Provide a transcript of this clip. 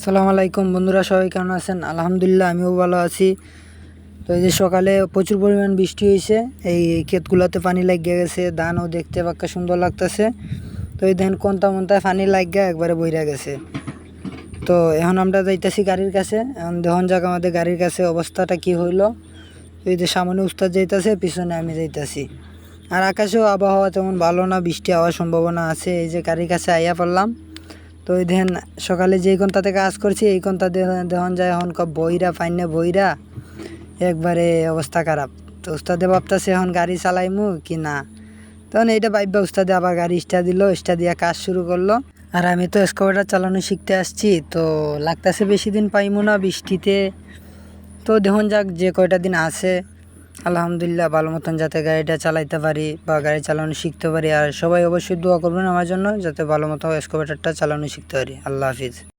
আসসালামু আলাইকুম বন্ধুরা, সবাই কেমন আছেন? আলহামদুলিল্লাহ, আমিও ভালো আছি। তো এই যে সকালে প্রচুর পরিমাণ বৃষ্টি হয়েছে, এই ক্ষেতগুলোতে পানি লাগিয়ে গেছে, ধানও দেখতে পাক্কা সুন্দর লাগতেছে। তো এই ধান কোনটা মনটায় পানি লাগিয়ে একবারে বইরা গেছে। তো এখন আমরা যাইতেছি গাড়ির কাছে, এখন দেখুন যাক আমাদের গাড়ির কাছে অবস্থাটা কি হইলো। তো এই যে সামনে উস্তাদ যাইতেছে, পিছনে আমি যাইতেছি। আর আকাশেও আবহাওয়া তেমন ভালো না, বৃষ্টি হওয়ার সম্ভাবনা আছে। এই যে গাড়ির কাছে আইয়া পড়লাম। তো ওই দেখেন সকালে যেই কোনটাতে কাজ করছি এই কোনটা দেখুন যায় এখন বইরা ফাইনে বইরা একবারে অবস্থা খারাপ। তো উস্তাদে ভাবতেছে এখন গাড়ি চালাইমু কি না। তখন এইটা ভাববা উস্তাদে আবার গাড়ি স্টার্ট দিল, স্টার্ট দিয়া কাজ শুরু করলো। আর আমি তো এক্সকাভেটর চালানো শিখতে আসছি, তো লাগতেছে বেশি দিন পাইমু না বৃষ্টিতে। তো দেখুন যাক যে কয়টা দিন আছে, আলহামদুলিল্লাহ ভালো মতন যাতে গাড়িটা চালাইতে পারি বা গাড়ি চালানো শিখতে পারি। আর সবাই অবশ্যই দোয়া করবেন আমার জন্য, যাতে ভালো মতো এক্সকাভেটরটা চালানো শিখতে পারি। আল্লাহ হাফিজ।